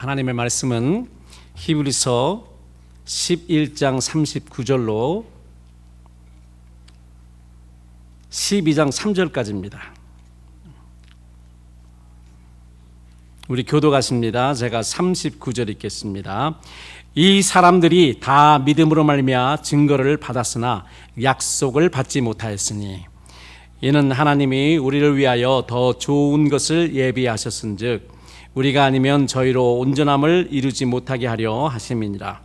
하나님의 말씀은 히브리서 11장 39절로 12장 3절까지입니다. 우리 교도가십니다. 제가 39절 읽겠습니다. 이 사람들이 다 믿음으로 말미암아 증거를 받았으나 약속을 받지 못하였으니 이는 하나님이 우리를 위하여 더 좋은 것을 예비하셨은즉 우리가 아니면 저희로 온전함을 이루지 못하게 하려 하심이니라.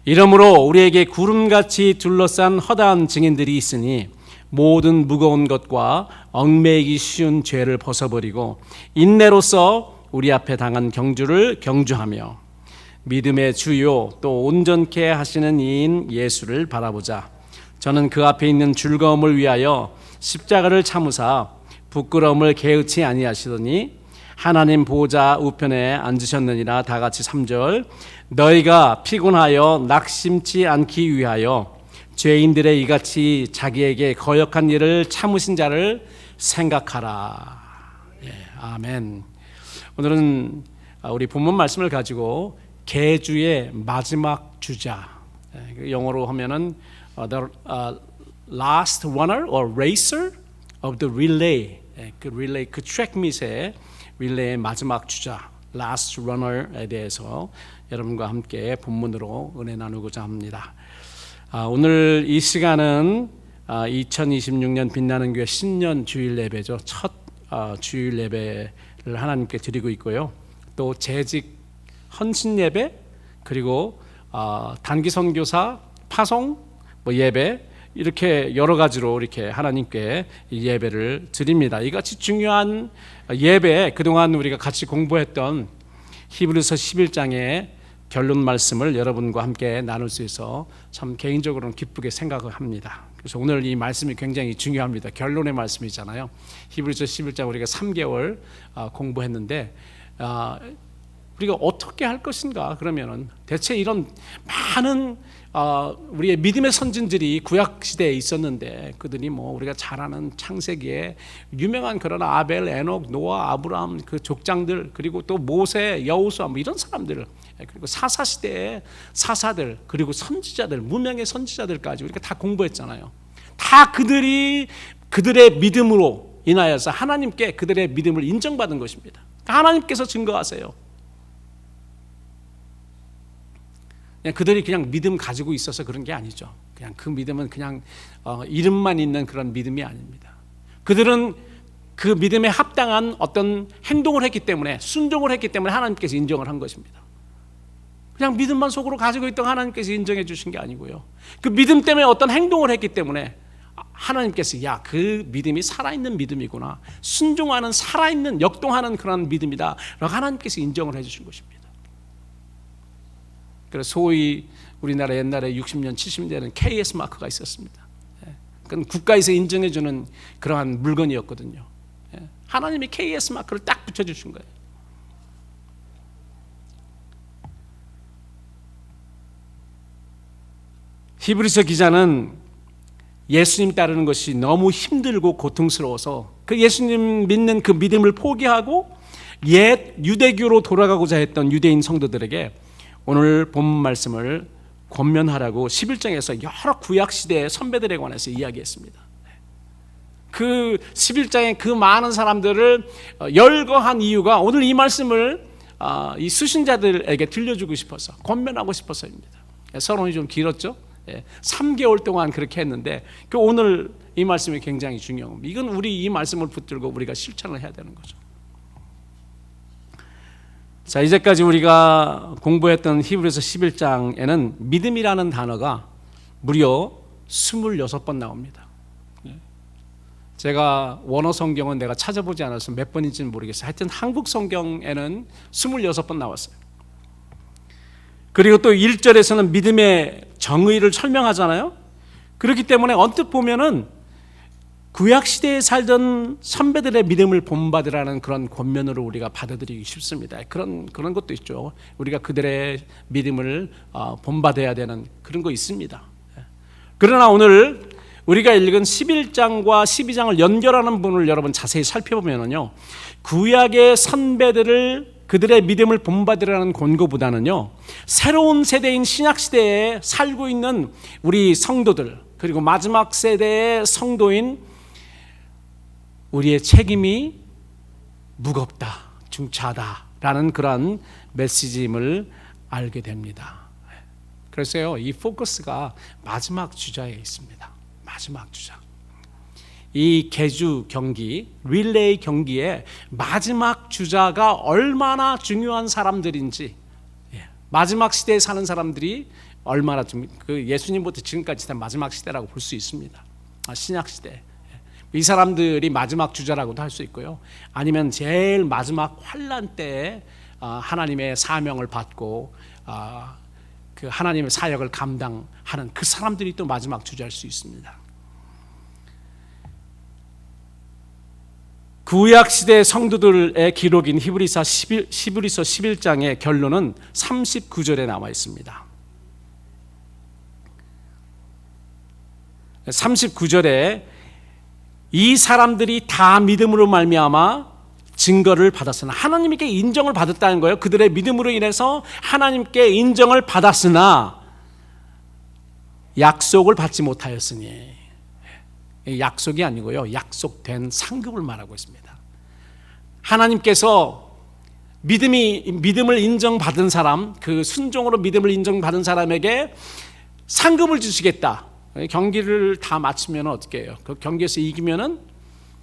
이러므로 우리에게 구름같이 둘러싼 허다한 증인들이 있으니 모든 무거운 것과 얽매이기 쉬운 죄를 벗어버리고 인내로서 우리 앞에 당한 경주를 경주하며 믿음의 주요 또 온전케 하시는 이인 예수를 바라보자. 저는 그 앞에 있는 즐거움을 위하여 십자가를 참으사 부끄러움을 개의치 아니하시더니 하나님 보좌 우편에 앉으셨느니라. 다 같이 3절. 너희가 피곤하여 낙심치 않기 위하여 죄인들의 이같이 자기에게 거역한 일을 참으신 자를 생각하라. 아멘. 오늘은 우리 본문 말씀을 가지고 계주의 마지막 주자, 영어로 하면은 the last runner or racer of the relay, 그 트랙 밑에 릴레이의 마지막 주자, last runner에 대해서 여러분과 함께 본문으로 은혜 나누고자 합니다. 오늘 이 시간은 2026년 빛나는 교회 신년 주일 예배죠. 첫 주일 예배를 하나님께 드리고 있고요. 또 재직 헌신 예배, 그리고 단기 선교사 파송 예배, 이렇게 여러 가지로 이렇게 하나님께 예배를 드립니다. 이같이 중요한 예배, 그동안 우리가 같이 공부했던 히브리서 11장의 결론 말씀을 여러분과 함께 나눌 수 있어 참 개인적으로는 기쁘게 생각을 합니다. 그래서 오늘 이 말씀이 굉장히 중요합니다. 결론의 말씀이잖아요. 히브리서 11장 우리가 3개월 공부했는데 우리가 어떻게 할 것인가? 그러면은 대체 이런 많은 우리의 믿음의 선진들이 구약 시대에 있었는데 그들이 우리가 잘 아는 창세기에 유명한 그런 아벨, 에녹, 노아, 아브라함 그 족장들, 그리고 또 모세, 여호수아 이런 사람들, 그리고 사사 시대의 사사들, 그리고 선지자들, 무명의 선지자들까지 우리가 다 공부했잖아요. 다 그들이 그들의 믿음으로 인하여서 하나님께 그들의 믿음을 인정받은 것입니다. 하나님께서 증거하세요. 그들이 그냥 믿음 가지고 있어서 그런 게 아니죠. 그냥 그 믿음은 그냥 이름만 있는 그런 믿음이 아닙니다. 그들은 그 믿음에 합당한 어떤 행동을 했기 때문에, 순종을 했기 때문에 하나님께서 인정을 한 것입니다. 그냥 믿음만 속으로 가지고 있던 하나님께서 인정해 주신 게 아니고요. 그 믿음 때문에 어떤 행동을 했기 때문에 하나님께서 야, 그 믿음이 살아있는 믿음이구나, 순종하는 살아있는 역동하는 그런 믿음이다 라고 하나님께서 인정을 해 주신 것입니다. 그래서 소위 우리나라 옛날에 60년, 70년대에는 KS 마크가 있었습니다. 그건 국가에서 인정해주는 그러한 물건이었거든요. 하나님이 KS 마크를 딱 붙여주신 거예요. 히브리서 기자는 예수님 따르는 것이 너무 힘들고 고통스러워서 그 예수님 믿는 그 믿음을 포기하고 옛 유대교로 돌아가고자 했던 유대인 성도들에게 오늘 본문 말씀을 권면하라고 11장에서 여러 구약시대의 선배들에 관해서 이야기했습니다. 그 11장의 그 많은 사람들을 열거한 이유가 오늘 이 말씀을 이 수신자들에게 들려주고 싶어서, 권면하고 싶어서입니다. 서론이 좀 길었죠. 3개월 동안 그렇게 했는데 오늘 이 말씀이 굉장히 중요합니다. 이건 우리 이 말씀을 붙들고 우리가 실천을 해야 되는 거죠. 자, 이제까지 우리가 공부했던 히브리서 11장에는 믿음이라는 단어가 무려 26번 나옵니다. 제가 원어 성경은 내가 찾아보지 않아서 몇 번인지는 모르겠어요. 하여튼 한국 성경에는 26번 나왔어요. 그리고 또 1절에서는 믿음의 정의를 설명하잖아요. 그렇기 때문에 언뜻 보면은 구약시대에 살던 선배들의 믿음을 본받으라는 그런 권면으로 우리가 받아들이기 쉽습니다. 그런 것도 있죠. 우리가 그들의 믿음을 본받아야 되는 그런 거 있습니다. 그러나 오늘 우리가 읽은 11장과 12장을 연결하는 부분을 여러분 자세히 살펴보면요, 구약의 선배들을 그들의 믿음을 본받으라는 권고보다는요, 새로운 세대인 신약 시대에 살고 있는 우리 성도들, 그리고 마지막 세대의 성도인 우리의 책임이 무겁다, 중차다라는 그런 메시지임을 알게 됩니다. 그래서요, 이 포커스가 마지막 주자에 있습니다. 마지막 주자. 이 계주 경기, 릴레이 경기의 마지막 주자가 얼마나 중요한 사람들인지, 마지막 시대에 사는 사람들이 얼마나 그 예수님부터 지금까지 된 마지막 시대라고 볼 수 있습니다. 신약 시대. 이 사람들이 마지막 주자라고도 할 수 있고요. 아니면 제일 마지막 환난 때에 하나님의 사명을 받고 그 하나님의 사역을 감당하는 그 사람들이 또 마지막 주자일 수 있습니다. 구약 시대 성도들의 기록인 히브리서 11장의 결론은 39절에 나와 있습니다. 39절에 이 사람들이 다 믿음으로 말미암아 증거를 받았으나, 하나님께 인정을 받았다는 거예요. 그들의 믿음으로 인해서 하나님께 인정을 받았으나 약속을 받지 못하였으니, 약속이 아니고요, 약속된 상급을 말하고 있습니다. 하나님께서 믿음을 인정받은 사람, 그 순종으로 믿음을 인정받은 사람에게 상급을 주시겠다. 경기를 다 마치면 어떻게 해요? 그 경기에서 이기면은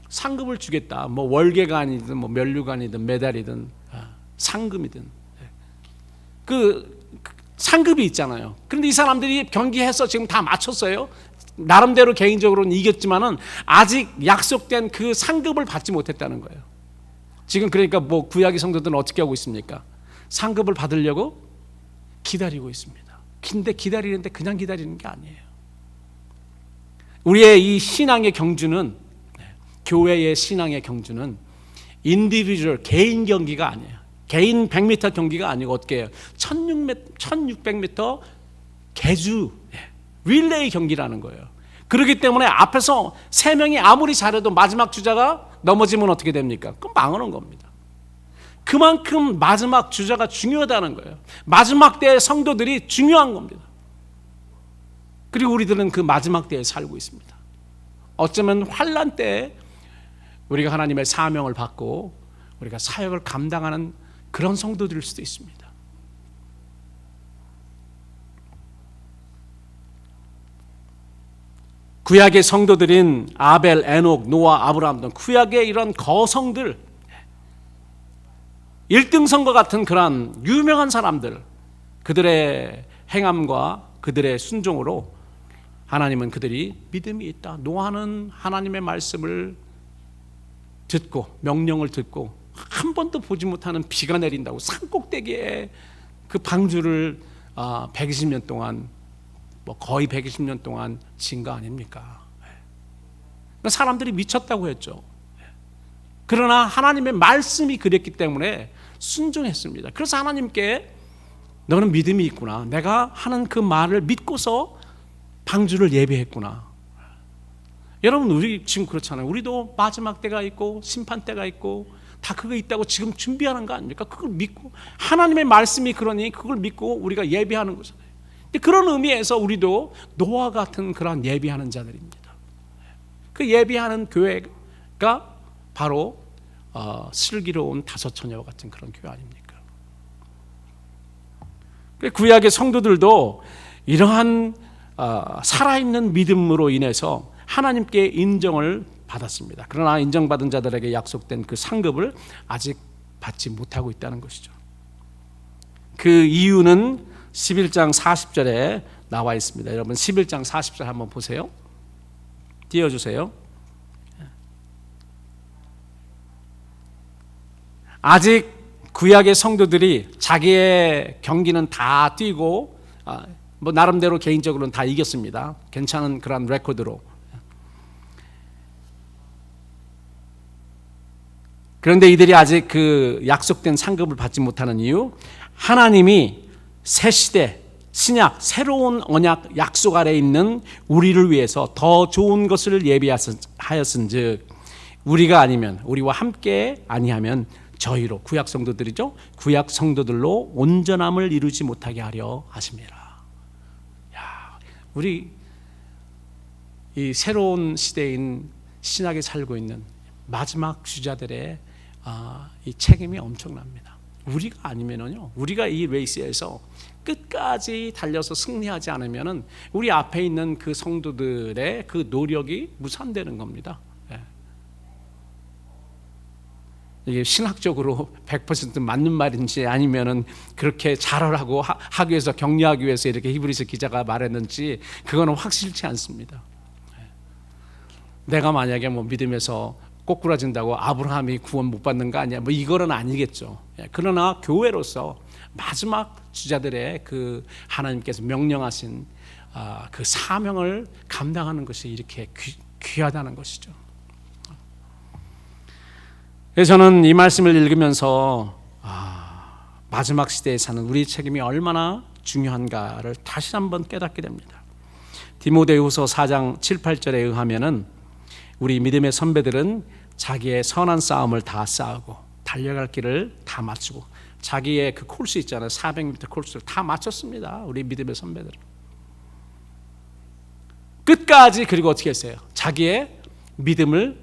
상급을 주겠다. 뭐 월계가 아니든 뭐 면류관이든 메달이든 상금이든 그 상급이 있잖아요. 그런데 이 사람들이 경기해서 지금 다 마쳤어요. 나름대로 개인적으로는 이겼지만은 아직 약속된 그 상급을 받지 못했다는 거예요. 지금 그러니까 뭐 구약의 성도들은 어떻게 하고 있습니까? 상급을 받으려고 기다리고 있습니다. 근데 기다리는데 그냥 기다리는 게 아니에요. 우리의 이 신앙의 경주는, 교회의 신앙의 경주는 인디비주얼, 개인 경기가 아니에요. 개인 100m 경기가 아니고 어떻게 해요? 1600m 계주 릴레이 경기라는 거예요. 그렇기 때문에 앞에서 3명이 아무리 잘해도 마지막 주자가 넘어지면 어떻게 됩니까? 그럼 망하는 겁니다. 그만큼 마지막 주자가 중요하다는 거예요. 마지막 때의 성도들이 중요한 겁니다. 그리고 우리들은 그 마지막 때에 살고 있습니다. 어쩌면 환난 때에 우리가 하나님의 사명을 받고 우리가 사역을 감당하는 그런 성도들일 수도 있습니다. 구약의 성도들인 아벨, 에녹, 노아, 아브라함 등 구약의 이런 거성들, 1등성과 같은 그런 유명한 사람들, 그들의 행함과 그들의 순종으로 하나님은 그들이 믿음이 있다. 노아는 하나님의 말씀을 듣고 명령을 듣고 한 번도 보지 못하는 비가 내린다고 산꼭대기에 그 방주를 120년 동안, 뭐 거의 120년 동안 진 거 아닙니까? 사람들이 미쳤다고 했죠. 그러나 하나님의 말씀이 그랬기 때문에 순종했습니다. 그래서 하나님께 너는 믿음이 있구나, 내가 하는 그 말을 믿고서 방주를 예배했구나. 여러분, 우리 지금 그렇잖아요. 우리도 마지막 때가 있고 심판 때가 있고 다 그거 있다고 지금 준비하는 거 아닙니까? 그걸 믿고, 하나님의 말씀이 그러니 그걸 믿고 우리가 예배하는 거잖아요. 근데 그런 의미에서 우리도 노아 같은 그런 예배하는 자들입니다. 그 예배하는 교회가 바로 슬기로운 다섯 처녀와 같은 그런 교회 아닙니까? 구약의 성도들도 이러한 살아있는 믿음으로 인해서 하나님께 인정을 받았습니다. 그러나 인정받은 자들에게 약속된 그 상급을 아직 받지 못하고 있다는 것이죠. 그 이유는 11장 40절에 나와 있습니다. 여러분 11장 40절 한번 보세요. 띄워주세요. 아직 구약의 성도들이 자기의 경기는 다 뛰고 뭐 나름대로 개인적으로는 다 이겼습니다. 괜찮은 그런 레코드로. 그런데 이들이 아직 그 약속된 상급을 받지 못하는 이유, 하나님이 새 시대, 신약, 새로운 언약, 약속 아래에 있는 우리를 위해서 더 좋은 것을 예비하였은즉 우리가 아니면, 우리와 함께 아니하면 저희로, 구약 성도들이죠. 구약 성도들로 온전함을 이루지 못하게 하려 하십니다. 야, 우리 이 새로운 시대인 신약에 살고 있는 마지막 주자들의 이 책임이 엄청납니다. 우리가 아니면은요, 우리가 이 레이스에서 끝까지 달려서 승리하지 않으면은 우리 앞에 있는 그 성도들의 그 노력이 무산되는 겁니다. 이게 신학적으로 100% 맞는 말인지 아니면은 그렇게 잘하라고 하기 위해서, 격려하기 위해서 이렇게 히브리서 기자가 말했는지 그거는 확실치 않습니다. 내가 만약에 뭐 믿음에서 꼬꾸라진다고 아브라함이 구원 못 받는 거 아니야, 뭐 이거는 아니겠죠. 그러나 교회로서 마지막 주자들의 그 하나님께서 명령하신 그 사명을 감당하는 것이 이렇게 귀하다는 것이죠. 그래서 저는 이 말씀을 읽으면서 마지막 시대에 사는 우리의 책임이 얼마나 중요한가를 다시 한번 깨닫게 됩니다. 디모데후서 4장 7, 8절에 의하면은 우리 믿음의 선배들은 자기의 선한 싸움을 다 싸우고 달려갈 길을 다 마치고, 자기의 그 코스 있잖아요, 400m 코스를 다 마쳤습니다. 우리 믿음의 선배들은 끝까지. 그리고 어떻게 했어요? 자기의 믿음을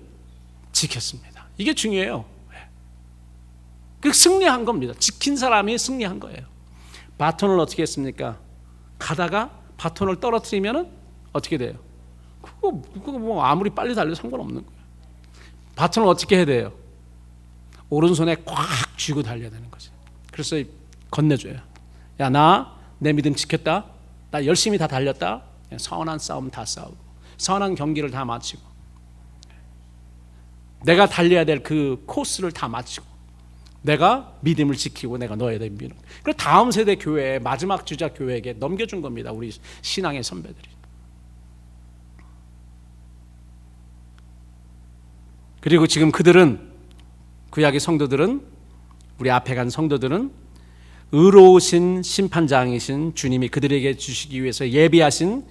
지켰습니다. 이게 중요해요. 그 승리한 겁니다. 지킨 사람이 승리한 거예요. 바톤을 어떻게 했습니까? 가다가 바톤을 떨어뜨리면 어떻게 돼요? 그거 뭐 아무리 빨리 달려도 상관없는 거예요. 바톤을 어떻게 해야 돼요? 오른손에 꽉 쥐고 달려야 되는 거죠. 그래서 건네줘요. 야, 나 내 믿음 지켰다. 나 열심히 다 달렸다. 선한 싸움 다 싸우고 선한 경기를 다 마치고 내가 달려야 될 그 코스를 다 마치고 내가 믿음을 지키고 내가 너에 대해 믿음. 그리고 다음 세대 교회에, 마지막 주자 교회에게 넘겨준 겁니다. 우리 신앙의 선배들이. 그리고 지금 그들은, 구약의 성도들은, 우리 앞에 간 성도들은 의로우신 심판장이신 주님이 그들에게 주시기 위해서 예비하신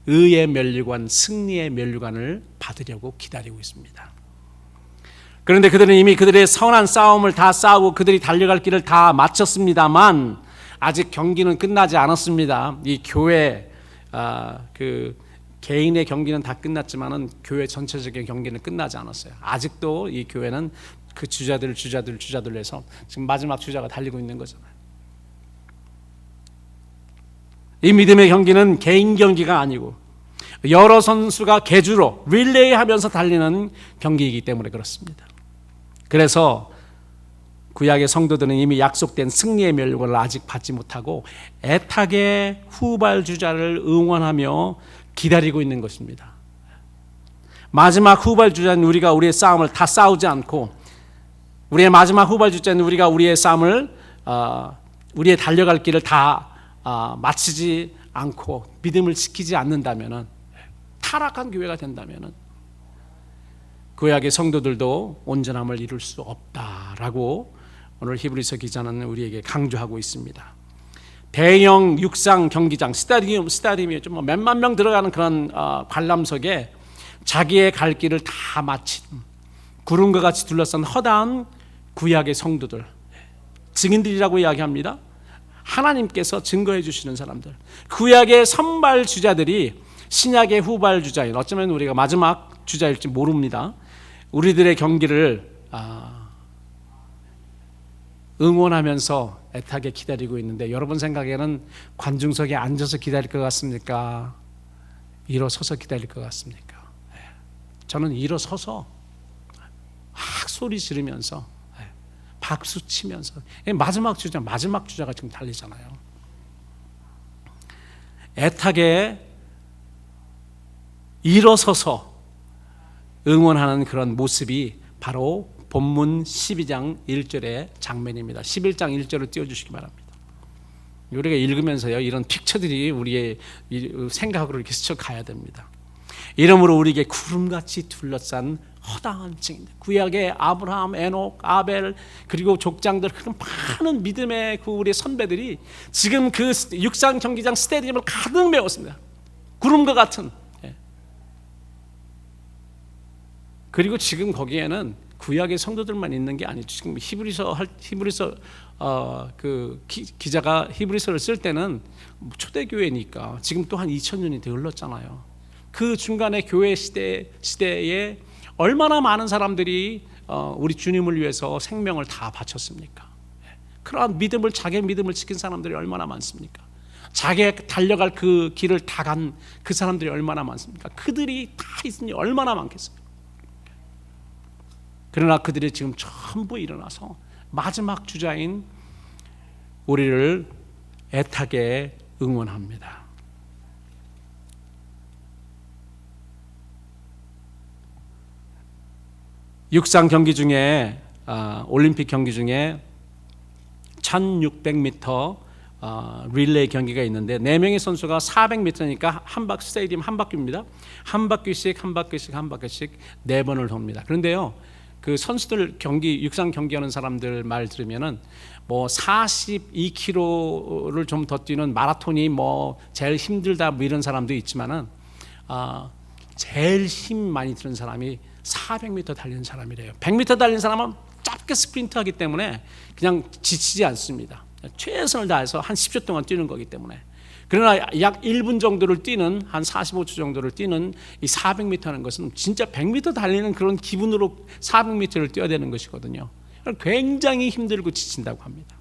의의 면류관, 승리의 면류관을 받으려고 기다리고 있습니다. 그런데 그들은 이미 그들의 선한 싸움을 다 싸우고 그들이 달려갈 길을 다 마쳤습니다만 아직 경기는 끝나지 않았습니다. 이 교회 그 개인의 경기는 다 끝났지만은 교회 전체적인 경기는 끝나지 않았어요. 아직도 이 교회는 그 주자들로 해서 지금 마지막 주자가 달리고 있는 거잖아요. 이 믿음의 경기는 개인 경기가 아니고 여러 선수가 계주로 릴레이 하면서 달리는 경기이기 때문에 그렇습니다. 그래서 구약의 성도들은 이미 약속된 승리의 면류관을 아직 받지 못하고 애타게 후발주자를 응원하며 기다리고 있는 것입니다. 마지막 후발주자는 우리가 우리의 싸움을 다 싸우지 않고, 우리의 마지막 후발주자는 우리가 우리의 싸움을 우리의 달려갈 길을 다 마치지 않고 믿음을 지키지 않는다면은, 타락한 교회가 된다면은 구약의 성도들도 온전함을 이룰 수 없다라고 오늘 히브리서 기자는 우리에게 강조하고 있습니다. 대형 육상 경기장, 스타디움이 좀 몇만 명 들어가는 그런 관람석에 자기의 갈 길을 다 마친 구름과 같이 둘러싼 허다한 구약의 성도들, 증인들이라고 이야기합니다. 하나님께서 증거해 주시는 사람들, 구약의 선발 주자들이 신약의 후발 주자인, 어쩌면 우리가 마지막 주자일지 모릅니다. 우리들의 경기를 응원하면서 애타게 기다리고 있는데, 여러분 생각에는 관중석에 앉아서 기다릴 것 같습니까? 일어서서 기다릴 것 같습니까? 저는 일어서서 막 소리 지르면서 박수 치면서, 마지막 주자가 지금 달리잖아요. 애타게 일어서서 응원하는 그런 모습이 바로 본문 12장 1절의 장면입니다. 11장 1절을 띄워주시기 바랍니다. 우리가 읽으면서요, 이런 픽처들이 우리의 생각으로 이렇게 스쳐가야 됩니다. 이러므로 우리에게 구름같이 둘러싼 허다한 증인들, 구약의 아브라함, 에녹, 아벨, 그리고 족장들, 그런 많은 믿음의 그 우리 선배들이 지금 그 육상 경기장 스테디움을 가득 메웠습니다. 구름과 같은. 그리고 지금 거기에는 구약의 성도들만 있는 게 아니죠. 지금 히브리서 기자가 히브리서를 쓸 때는 초대교회니까 지금 또 한 2000년이 더 흘렀잖아요. 그 중간에 교회 시대에 얼마나 많은 사람들이 우리 주님을 위해서 생명을 다 바쳤습니까? 그러한 자기의 믿음을 지킨 사람들이 얼마나 많습니까? 자기가 달려갈 그 길을 다 간 그 사람들이 얼마나 많습니까? 그들이 다 있으니 얼마나 많겠어요. 그러나 그들이 지금 전부 일어나서 마지막 주자인 우리를 애타게 응원합니다. 육상 경기 중에 올림픽 경기 중에 1600m 릴레이 경기가 있는데 4명의 선수가 400m니까 스테디움 한 바퀴입니다. 한 바퀴씩 4번을 돕니다. 그런데요, 그 선수들 육상 경기하는 사람들 말 들으면은 뭐 42km를 좀 더 뛰는 마라톤이 뭐 제일 힘들다 뭐 이런 사람도 있지만은 제일 힘 많이 드는 사람이 400m 달리는 사람이래요. 100m 달리는 사람은 짧게 스프린트하기 때문에 그냥 지치지 않습니다. 최선을 다해서 한 10초 동안 뛰는 거기 때문에. 그러나 약 1분 정도를 뛰는, 한 45초 정도를 뛰는 이 400m 하는 것은 진짜 100m 달리는 그런 기분으로 400m를 뛰어야 되는 것이거든요. 굉장히 힘들고 지친다고 합니다.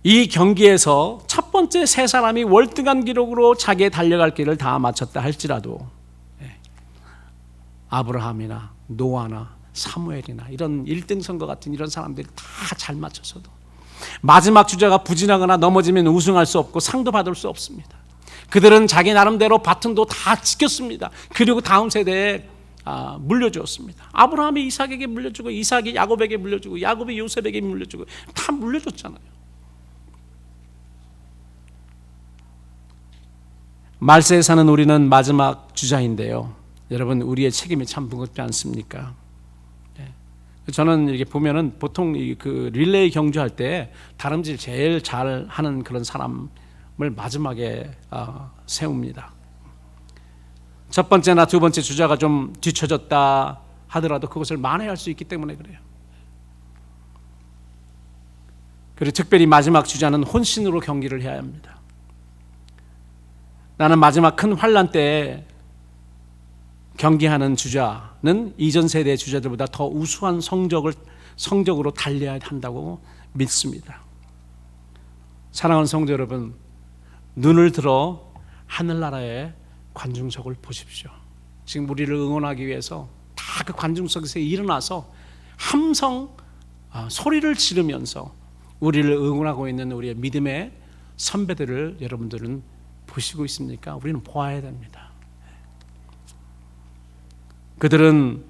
이 경기에서 첫 번째 세 사람이 월등한 기록으로 자기의 달려갈 길을 다 마쳤다 할지라도 아브라함이나 노아나 사무엘이나 이런 1등 선거 같은 이런 사람들이 다 잘 맞춰서도 마지막 주자가 부진하거나 넘어지면 우승할 수 없고 상도 받을 수 없습니다. 그들은 자기 나름대로 바톤도 다 지켰습니다. 그리고 다음 세대에 물려주었습니다. 아브라함이 이삭에게 물려주고, 이삭이 야곱에게 물려주고, 야곱이 요셉에게 물려주고, 다 물려줬잖아요. 말세에 사는 우리는 마지막 주자인데요, 여러분, 우리의 책임이 참 무겁지 않습니까? 저는 이렇게 보면은 보통 그 릴레이 경주할 때 다름질 제일 잘 하는 그런 사람을 마지막에 세웁니다. 첫 번째나 두 번째 주자가 좀 뒤처졌다 하더라도 그것을 만회할 수 있기 때문에 그래요. 그리고 특별히 마지막 주자는 혼신으로 경기를 해야 합니다. 나는 마지막 큰 환란 때 경기하는 주자는 이전 세대의 주자들보다 더 우수한 성적으로 달려야 한다고 믿습니다. 사랑하는 성도 여러분, 눈을 들어 하늘나라의 관중석을 보십시오. 지금 우리를 응원하기 위해서 다 그 관중석에서 일어나서 함성 소리를 지르면서 우리를 응원하고 있는 우리의 믿음의 선배들을 여러분들은 보시고 있습니까? 우리는 보아야 됩니다. 그들은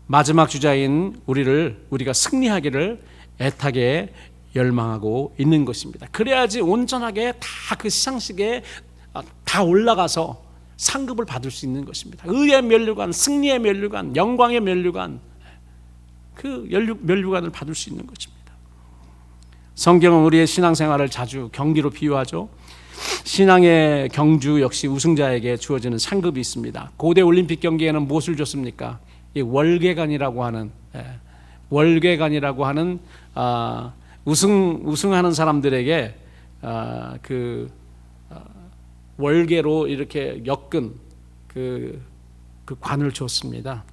마지막 주자인 우리가 승리하기를 애타게 열망하고 있는 것입니다. 그래야지 온전하게 다 그 시상식에 다 올라가서 상급을 받을 수 있는 것입니다. 의의 면류관, 승리의 면류관, 영광의 면류관, 그 면류관을 받을 수 있는 것입니다. 성경은 우리의 신앙생활을 자주 경기로 비유하죠. 신앙의 경주 역시 우승자에게 주어지는 상급이 있습니다. 고대 올림픽 경기에는 무엇을 줬습니까? 이 월계관이라고 하는 우승하는 사람들에게 월계로 이렇게 엮은 그 관을 줬습니다.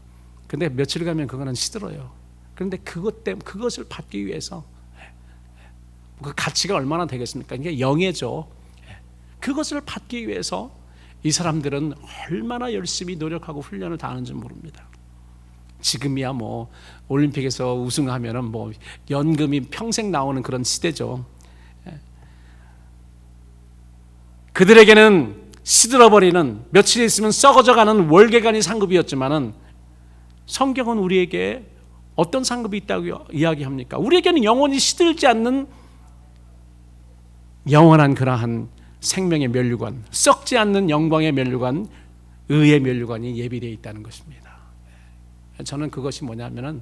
근데 며칠 가면 그거는 시들어요. 그런데 그것을 받기 위해서 그 가치가 얼마나 되겠습니까? 이게 영예죠. 그것을 받기 위해서 이 사람들은 얼마나 열심히 노력하고 훈련을 다 하는지 모릅니다. 지금이야 뭐 올림픽에서 우승하면은 뭐 연금이 평생 나오는 그런 시대죠. 그들에게는 시들어버리는, 며칠 있으면 썩어져가는 월계관이 상급이었지만은 성경은 우리에게 어떤 상급이 있다고 이야기합니까? 우리에게는 영원히 시들지 않는 영원한 그러한 생명의 면류관, 썩지 않는 영광의 면류관, 의의 면류관이 예비되어 있다는 것입니다. 저는 그것이 뭐냐면은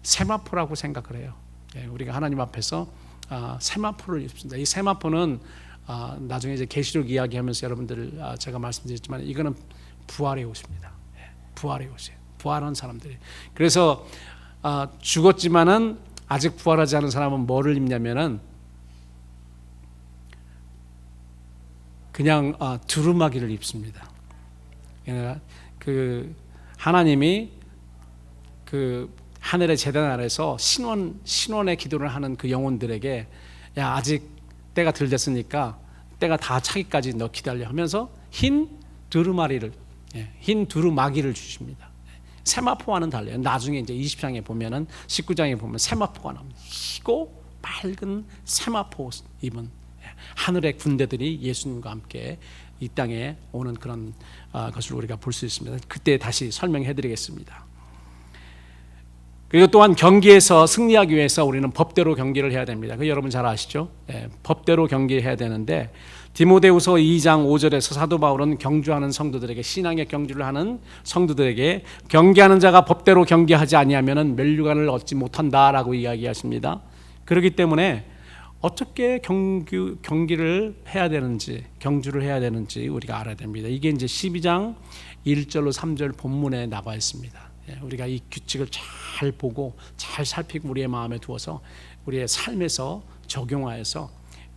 세마포라고 생각을 해요. 우리가 하나님 앞에서 세마포를 입습니다. 이 세마포는 나중에 이제 계시록 이야기하면서 여러분들 제가 말씀드렸지만 이거는 부활의 옷입니다. 부활의 옷이에요. 부활한 사람들이. 그래서 죽었지만은 아직 부활하지 않은 사람은 뭐를 입냐면은 그냥 두루마기를 입습니다. 그 하나님이 그 하늘의 제단 아래서 신원의 기도를 하는 그 영혼들에게 야 아직 때가 덜 됐으니까 때가 다 차기까지 너 기다려 하면서 흰 두루마기를 주십니다. 세마포와는 달라요. 나중에 이제 20장에 보면은 19장에 보면 세마포가 나옵니다. 희고 밝은 세마포 입은 하늘의 군대들이 예수님과 함께 이 땅에 오는 그런 것을 우리가 볼 수 있습니다. 그때 다시 설명해 드리겠습니다. 그리고 또한 경기에서 승리하기 위해서 우리는 법대로 경기를 해야 됩니다. 그 여러분 잘 아시죠? 법대로 경기해야 되는데 디모데후서 2장 5절에서 사도 바울은 경주하는 성도들에게 신앙의 경주를 하는 성도들에게 경기하는 자가 법대로 경기하지 아니하면은 멸류관을 얻지 못한다라고 이야기하십니다. 그렇기 때문에 어떻게 경기를 해야 되는지 경주를 해야 되는지 우리가 알아야 됩니다. 이게 이제 12장 1절로 3절 본문에 나와 있습니다. 우리가 이 규칙을 잘 보고 잘 살피고 우리의 마음에 두어서 우리의 삶에서 적용하여서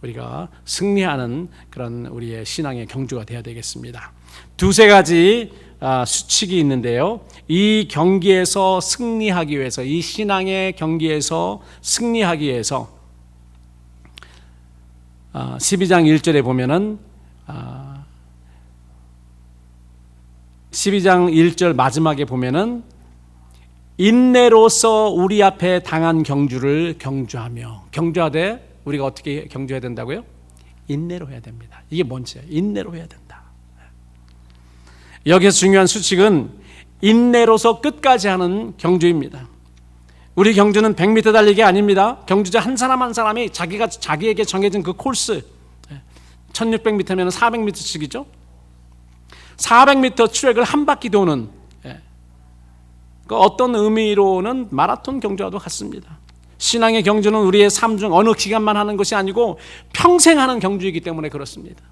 우리가 승리하는 그런 우리의 신앙의 경주가 되어야 되겠습니다. 두세 가지 수칙이 있는데요. 이 경기에서 승리하기 위해서, 이 신앙의 경기에서 승리하기 위해서 12장 1절에 보면은 12장 1절 마지막에 보면은 인내로서 우리 앞에 당한 경주를 경주하며, 경주하되 우리가 어떻게 경주해야 된다고요? 인내로 해야 됩니다. 이게 뭔지 인내로 해야 된다. 여기서 중요한 수칙은 인내로서 끝까지 하는 경주입니다. 우리 경주는 100m 달리기 아닙니다. 경주자 한 사람 한 사람이 자기에게 정해진 그 코스 1600m면 400m씩이죠. 400m 트랙을 한 바퀴 도는 어떤 의미로는 마라톤 경주와도 같습니다. 신앙의 경주는 우리의 삶 중 어느 기간만 하는 것이 아니고 평생 하는 경주이기 때문에 그렇습니다.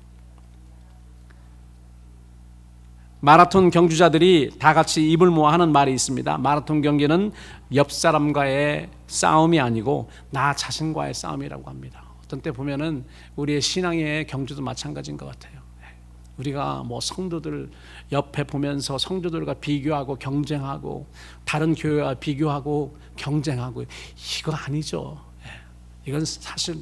마라톤 경주자들이 다 같이 입을 모아 하는 말이 있습니다. 마라톤 경기는 옆 사람과의 싸움이 아니고 나 자신과의 싸움이라고 합니다. 어떤 때 보면은 우리의 신앙의 경주도 마찬가지인 것 같아요. 우리가 뭐 성도들 옆에 보면서 성도들과 비교하고 경쟁하고 다른 교회와 비교하고 경쟁하고 이거 아니죠. 이건 사실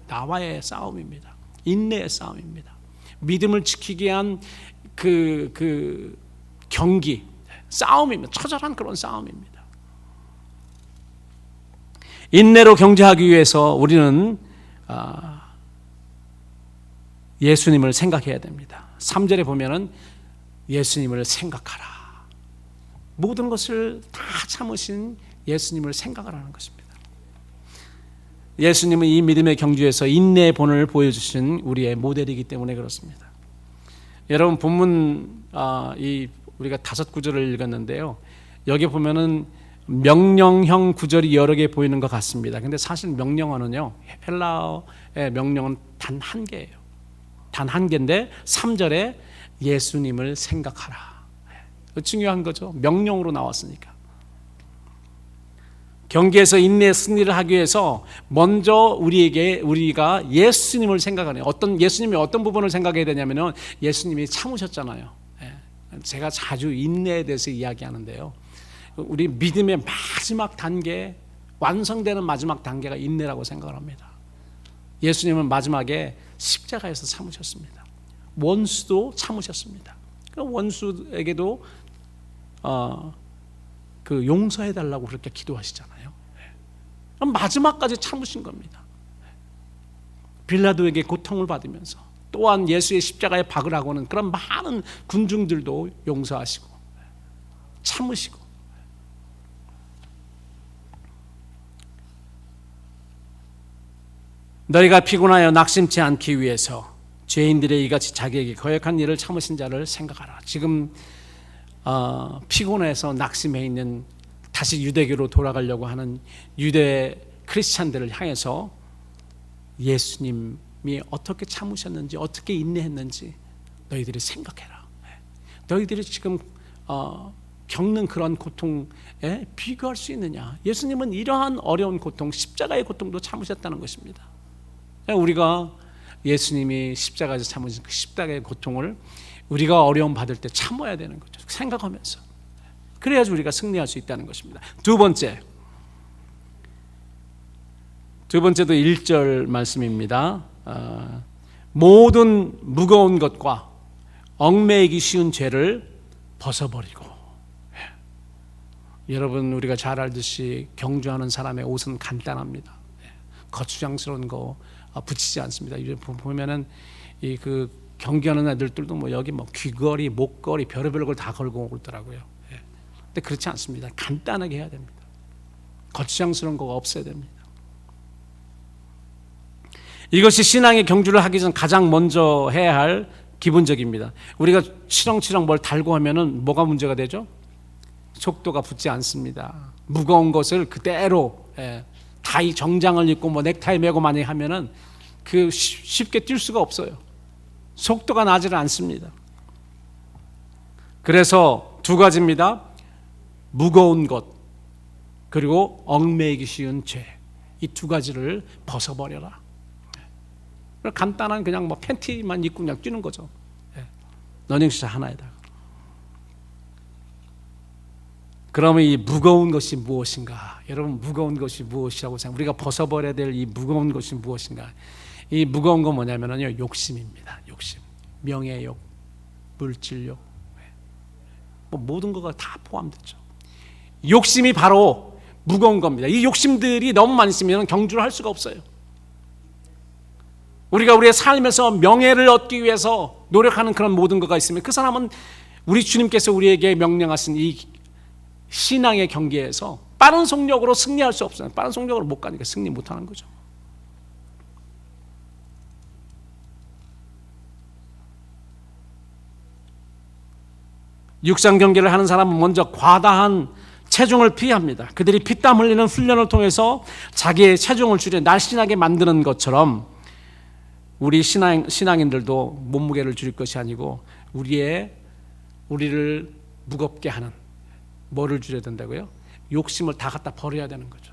나와의 싸움입니다. 인내의 싸움입니다. 믿음을 지키기 위한 그 경기, 싸움입니다. 처절한 그런 싸움입니다. 인내로 경주하기 위해서 우리는 예수님을 생각해야 됩니다. 3절에 보면은 예수님을 생각하라. 모든 것을 다 참으신 예수님을 생각을 하는 것입니다. 예수님은 이 믿음의 경주에서 인내의 본을 보여주신 우리의 모델이기 때문에 그렇습니다. 여러분 본문 우리가 5구절을 읽었는데요. 여기 보면은 명령형 구절이 여러 개 보이는 것 같습니다. 근데 사실 명령어는요, 헬라어의 명령은 단 한 개예요. 단 한 개인데 3절에 예수님을 생각하라. 중요한 거죠. 명령으로 나왔으니까. 경기에서 인내의 승리를 하기 위해서 먼저 우리가 예수님을 생각하네요. 예수님이 어떤 부분을 생각해야 되냐면은 예수님이 참으셨잖아요. 제가 자주 인내에 대해서 이야기하는데요. 우리 믿음의 마지막 단계, 완성되는 마지막 단계가 인내라고 생각을 합니다. 예수님은 마지막에 십자가에서 참으셨습니다. 원수도 참으셨습니다. 원수에게도 용서해달라고 그렇게 기도하시잖아요. 마지막까지 참으신 겁니다. 빌라도에게 고통을 받으면서 또한 예수의 십자가에 박을 하고는 그런 많은 군중들도 용서하시고 참으시고, 너희가 피곤하여 낙심치 않기 위해서 죄인들의 이같이 자기에게 거역한 일을 참으신 자를 생각하라. 지금 피곤해서 낙심해 있는, 다시 유대교로 돌아가려고 하는 유대 크리스찬들을 향해서 예수님의 어떻게 참으셨는지, 어떻게 인내했는지 너희들이 생각해라. 너희들이 지금 겪는 그런 고통에 비교할 수 있느냐? 예수님은 이러한 어려운 고통, 십자가의 고통도 참으셨다는 것입니다. 우리가 예수님이 십자가에서 참으신 그 십자가의 고통을 우리가 어려움 받을 때 참아야 되는 거죠. 생각하면서. 그래야지 우리가 승리할 수 있다는 것입니다. 두 번째도 1절 말씀입니다. 모든 무거운 것과 얽매이기 쉬운 죄를 벗어버리고. 여러분, 우리가 잘 알듯이 경주하는 사람의 옷은 간단합니다. 거추장스러운 거 붙이지 않습니다. 보면은 그 경기하는 애들도 뭐 여기 뭐 귀걸이, 목걸이, 별의별 걸 다 걸고 오더라고요. 근데 그렇지 않습니다. 간단하게 해야 됩니다. 거추장스러운 거가 없어야 됩니다. 이것이 신앙의 경주를 하기 전 가장 먼저 해야 할 기본적입니다. 우리가 치렁치렁 뭘 달고 하면은 뭐가 문제가 되죠? 속도가 붙지 않습니다. 무거운 것을 그대로 타이 정장을 입고 뭐 넥타이 메고 많이 하면은 그 쉽게 뛸 수가 없어요. 속도가 나지를 않습니다. 그래서 두 가지입니다. 무거운 것 그리고 얽매이기 쉬운 죄. 이 두 가지를 벗어버려라. 간단한 그냥 뭐 팬티만 입고 그냥 뛰는 거죠. 러닝시트 하나에다가. 그러면 이 무거운 것이 무엇인가? 여러분, 무거운 것이 무엇이라고 생각해요? 우리가 벗어버려야 될 이 무거운 것이 무엇인가? 이 무거운 건 뭐냐면요, 욕심입니다. 욕심, 명예욕, 물질욕, 뭐 모든 거가 다 포함되죠. 욕심이 바로 무거운 겁니다. 이 욕심들이 너무 많이 있으면 경주를 할 수가 없어요. 우리가 우리의 삶에서 명예를 얻기 위해서 노력하는 그런 모든 것가 있으면 그 사람은 우리 주님께서 우리에게 명령하신 이 신앙의 경기에서 빠른 속력으로 승리할 수 없어요. 빠른 속력으로 못 가니까 승리 못하는 거죠. 육상 경기를 하는 사람은 먼저 과다한 체중을 피합니다. 그들이 피땀 흘리는 훈련을 통해서 자기의 체중을 줄여 날씬하게 만드는 것처럼 우리 신앙인들도 몸무게를 줄일 것이 아니고 우리를 무겁게 하는 뭐를 줄여야 된다고요? 욕심을 다 갖다 버려야 되는 거죠.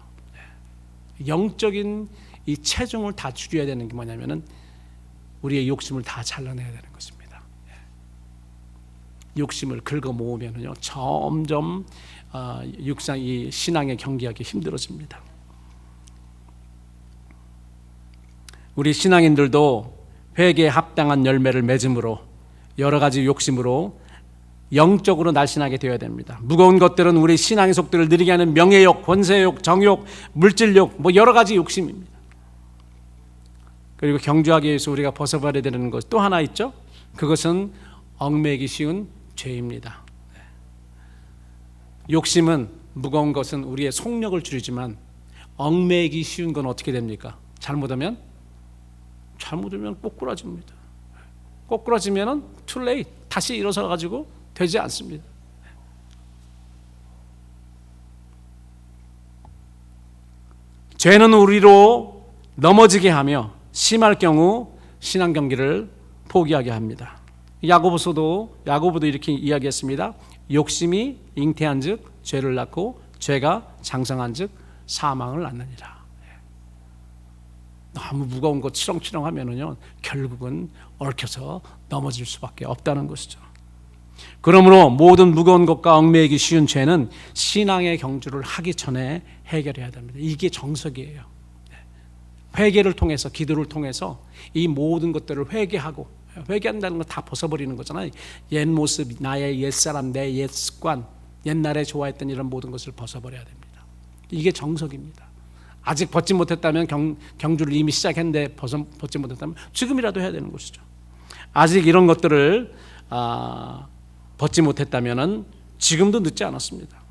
영적인 이 체중을 다 줄여야 되는 게 뭐냐면은 우리의 욕심을 다 잘라내야 되는 것입니다. 욕심을 긁어 모으면은요 점점 이 신앙의 경기하기 힘들어집니다. 우리 신앙인들도 회개에 합당한 열매를 맺음으로 여러 가지 욕심으로 영적으로 날씬하게 되어야 됩니다. 무거운 것들은 우리 신앙의 속도를 느리게 하는 명예욕, 권세욕, 정욕, 물질욕, 뭐 여러 가지 욕심입니다. 그리고 경주하기 위해서 우리가 벗어버려야 되는 것 또 하나 있죠. 그것은 얽매이기 쉬운 죄입니다. 욕심은, 무거운 것은 우리의 속력을 줄이지만 얽매이기 쉬운 건 어떻게 됩니까? 잘못하면 꼬꾸라집니다. 꼬꾸라지면 too late, 다시 일어서 가지고 되지 않습니다. 죄는 우리로 넘어지게 하며 심할 경우 신앙 경기를 포기하게 합니다. 야고보도 이렇게 이야기했습니다. 욕심이 잉태한즉 죄를 낳고 죄가 장성한즉 사망을 낳느니라. 너무 무거운 거 치렁치렁 하면은요 결국은 얽혀서 넘어질 수밖에 없다는 것이죠. 그러므로 모든 무거운 것과 얽매이기 쉬운 죄는 신앙의 경주를 하기 전에 해결해야 됩니다. 이게 정석이에요. 회개를 통해서, 기도를 통해서 이 모든 것들을 회개한다는 건 다 벗어버리는 거잖아요. 옛 모습, 나의 옛사람, 내 옛 습관, 옛날에 좋아했던 이런 모든 것을 벗어버려야 됩니다. 이게 정석입니다. 아직 벗지 못했다면 경주를 이미 시작했는데 벗지 못했다면 지금이라도 해야 되는 것이죠. 아직 이런 것들을 벗지 못했다면 지금도 늦지 않았습니다.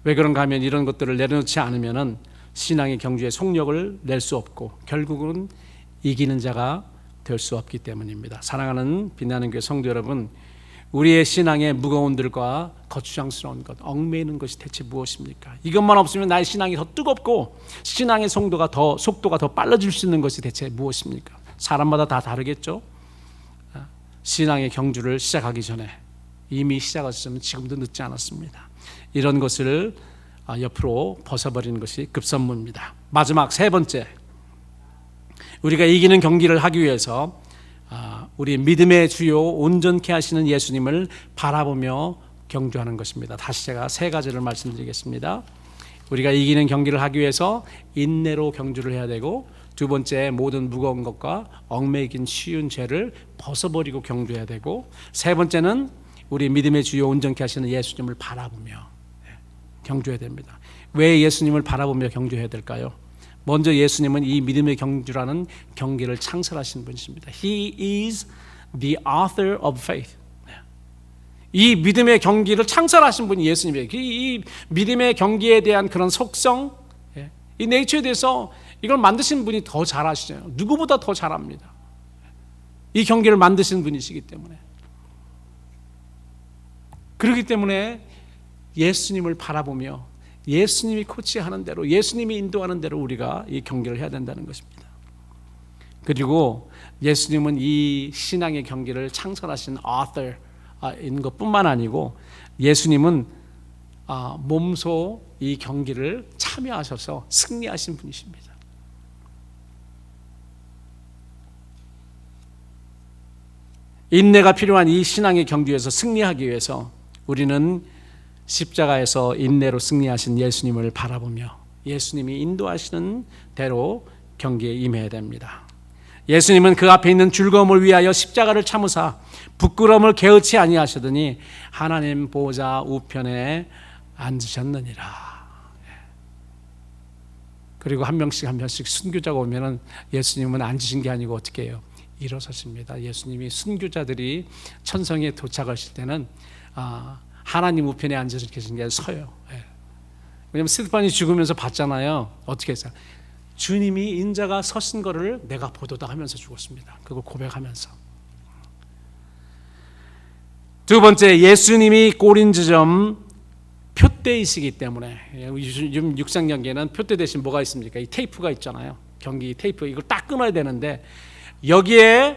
왜 그런가 하면 이런 것들을 내려놓지 않으면 신앙의 경주에 속력을 낼 수 없고 결국은 이기는 자가 될 수 없기 때문입니다. 사랑하는 빛나는 교회 성도 여러분, 우리의 신앙의 무거움들과 거추장스러운 것, 얽매이는 것이 대체 무엇입니까? 이것만 없으면 나의 신앙이 더 뜨겁고 신앙의 속도가 더 빨라질 수 있는 것이 대체 무엇입니까? 사람마다 다 다르겠죠. 신앙의 경주를 시작하기 전에 이미 시작했으면 지금도 늦지 않았습니다. 이런 것을 옆으로 벗어버리는 것이 급선무입니다. 마지막 세 번째, 우리가 이기는 경기를 하기 위해서 우리 믿음의 주요 온전케 하시는 예수님을 바라보며 경주하는 것입니다. 다시 제가 세 가지를 말씀드리겠습니다. 우리가 이기는 경기를 하기 위해서 인내로 경주를 해야 되고, 두 번째, 모든 무거운 것과 얽매이긴 쉬운 죄를 벗어버리고 경주해야 되고, 세 번째는 우리 믿음의 주요 온전케 하시는 예수님을 바라보며 경주해야 됩니다. 왜 예수님을 바라보며 경주해야 될까요? 먼저 예수님은 이 믿음의 경주라는 경기를 창설하신 분이십니다. He is the author of faith. 이 믿음의 경기를 창설하신 분이 예수님이에요. 이 믿음의 경기에 대한 그런 속성, 이 네이처에 대해서 이걸 만드신 분이 더 잘 아시죠. 누구보다 더 잘합니다. 이 경기를 만드신 분이시기 때문에. 그렇기 때문에 예수님을 바라보며 예수님이 코치하는 대로, 예수님이 인도하는 대로 우리가 이 경기를 해야 된다는 것입니다. 그리고 예수님은 이 신앙의 경기를 창설하신 author인 것뿐만 아니고, 예수님은 몸소 이 경기를 참여하셔서 승리하신 분이십니다. 인내가 필요한 이 신앙의 경주에서 승리하기 위해서 우리는 십자가에서 인내로 승리하신 예수님을 바라보며 예수님이 인도하시는 대로 경기에 임해야 됩니다. 예수님은 그 앞에 있는 즐거움을 위하여 십자가를 참으사 부끄러움을 개의치 아니하시더니 하나님 보좌 우편에 앉으셨느니라. 그리고 한 명씩 순교자가 오면은 예수님은 앉으신 게 아니고 어떻게 해요? 일어서십니다. 예수님이 순교자들이 천성에 도착하실 때는 하나님 우편에 앉아서 계신 게 아니라 서요. 왜냐하면 스데반이 죽으면서 봤잖아요. 어떻게 했어요? 주님이 인자가 서신 거를 내가 보도다 하면서 죽었습니다. 그걸 고백하면서. 두 번째, 예수님이 꼬린지점 표대이시기 때문에, 요즘 육상 경기에는 표대 대신 뭐가 있습니까? 이 테이프가 있잖아요. 경기 테이프, 이걸 딱 끊어야 되는데 여기에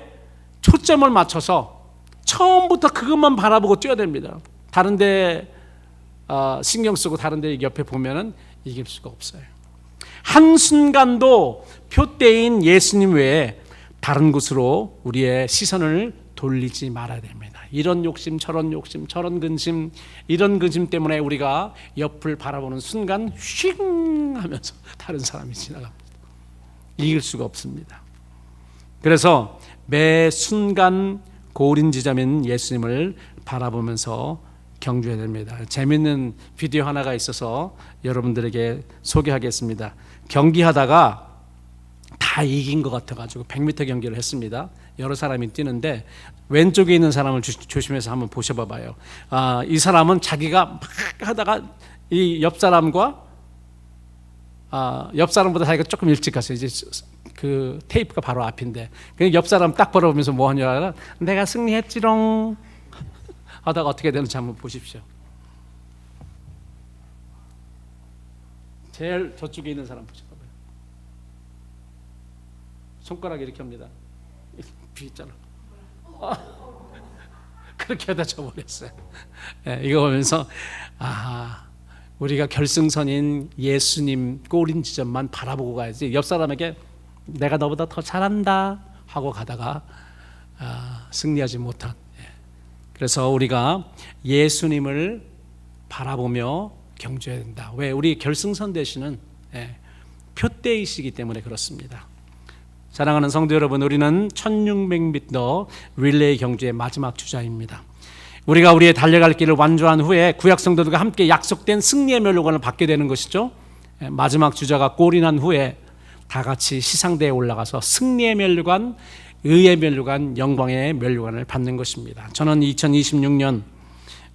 초점을 맞춰서 처음부터 그것만 바라보고 뛰어야 됩니다. 다른데 신경 쓰고 다른데 옆에 보면은 이길 수가 없어요. 한순간도 표대인 예수님 외에 다른 곳으로 우리의 시선을 돌리지 말아야 됩니다. 이런 욕심, 저런 욕심, 저런 근심, 이런 근심 때문에 우리가 옆을 바라보는 순간 휙 하면서 다른 사람이 지나갑니다. 이길 수가 없습니다. 그래서 매 순간 고린 지점인 예수님을 바라보면서 경주해야 됩니다. 재미있는 비디오 하나가 있어서 여러분들에게 소개하겠습니다. 경기하다가 다 이긴 것 같아가지고 100m 경기를 했습니다. 여러 사람이 뛰는데 왼쪽에 있는 사람을 조심해서 한번 보셔봐봐요. 이 사람은 자기가 막 하다가 이 옆 사람과 옆 사람보다 자기가 조금 일찍 갔어요. 이제 그 테이프가 바로 앞인데 옆 사람 딱 바라보면서 뭐 하냐, 내가 승리했지롱 하다가 어떻게 되는지 한번 보십시오. 제일 저쪽에 있는 사람 보셔봐요. 손가락 이렇게 합니다. 비있잖아. 그렇게 하다 져버렸어요. 이거 보면서 우리가 결승선인 예수님 꼬린 지점만 바라보고 가야지, 옆 사람에게 내가 너보다 더 잘한다 하고 가다가 승리하지 못한. 그래서 우리가 예수님을 바라보며 경주해야 된다. 왜? 우리 결승선 되시는 표대이시기 때문에 그렇습니다. 사랑하는 성도 여러분, 우리는 1600m 릴레이 경주의 마지막 주자입니다. 우리가 우리의 달려갈 길을 완주한 후에 구약 성도들과 함께 약속된 승리의 면류관을 받게 되는 것이죠. 마지막 주자가 골이 난 후에 다 같이 시상대에 올라가서 승리의 면류관, 의의 면류관, 영광의 면류관을 받는 것입니다. 저는 2026년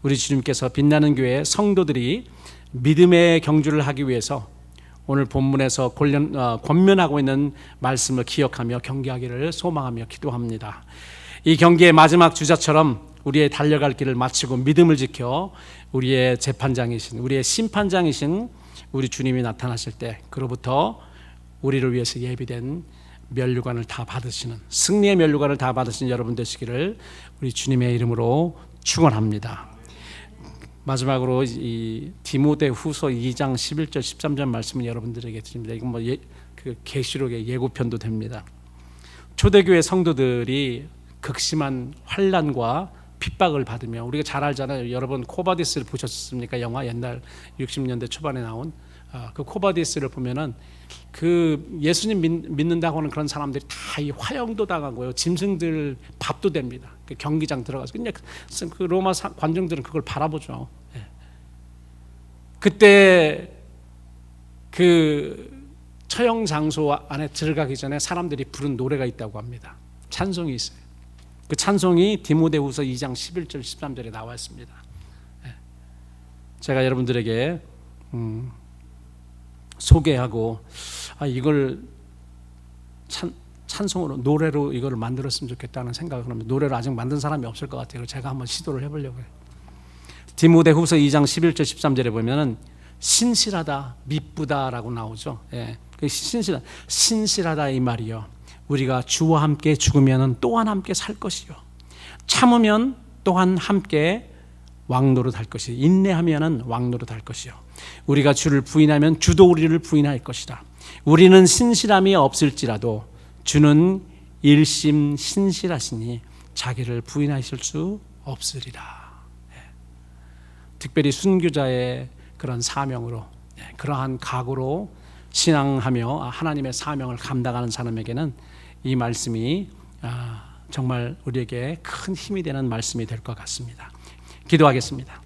우리 주님께서 빛나는 교회 성도들이 믿음의 경주를 하기 위해서 오늘 본문에서 권면하고 있는 말씀을 기억하며 경기하기를 소망하며 기도합니다. 이 경기의 마지막 주자처럼 우리의 달려갈 길을 마치고 믿음을 지켜 우리의 재판장이신, 우리의 심판장이신 우리 주님이 나타나실 때 그로부터 우리를 위해서 예비된 면류관을 다 받으시는, 승리의 면류관을 다 받으시는 여러분 되시기를 우리 주님의 이름으로 축원합니다. 마지막으로 이 디모데후서 2장 11절 13절 말씀을 여러분들에게 드립니다. 이건 뭐 그 계시록의 예고편도 됩니다. 초대교회 성도들이 극심한 환난과 핍박을 받으며, 우리가 잘 알잖아요. 여러분 코바디스를 보셨습니까? 영화 옛날 60년대 초반에 나온 그 코바디스를 보면은 그 예수님 믿는다고 하는 그런 사람들이 다 이 화형도 당하고요, 짐승들 밥도 됩니다. 그 경기장 들어가서 그냥 그 로마 관중들은 그걸 바라보죠. 그때 그 처형 장소 안에 들어가기 전에 사람들이 부른 노래가 있다고 합니다. 찬송이 있어요. 그 찬송이 디모데후서 2장 11절 13절에 나와 있습니다. 제가 여러분들에게 소개하고 이걸 찬송으로, 노래로 이걸 만들었으면 좋겠다는 생각을 합니다. 노래로 아직 만든 사람이 없을 것 같아요. 제가 한번 시도를 해보려고요. 디모데후서 2장 11절 13절에 보면은 신실하다, 미쁘다라고 나오죠. 신실하다 이 말이요, 우리가 주와 함께 죽으면 또한 함께 살 것이요, 참으면 또한 함께 왕노릇할 것이요, 인내하면 왕노릇할 것이요, 우리가 주를 부인하면 주도 우리를 부인할 것이다. 우리는 신실함이 없을지라도 주는 일심 신실하시니 자기를 부인하실 수 없으리라. 특별히 순교자의 그런 사명으로, 그러한 각오로 신앙하며 하나님의 사명을 감당하는 사람에게는 이 말씀이 정말 우리에게 큰 힘이 되는 말씀이 될 것 같습니다. 기도하겠습니다.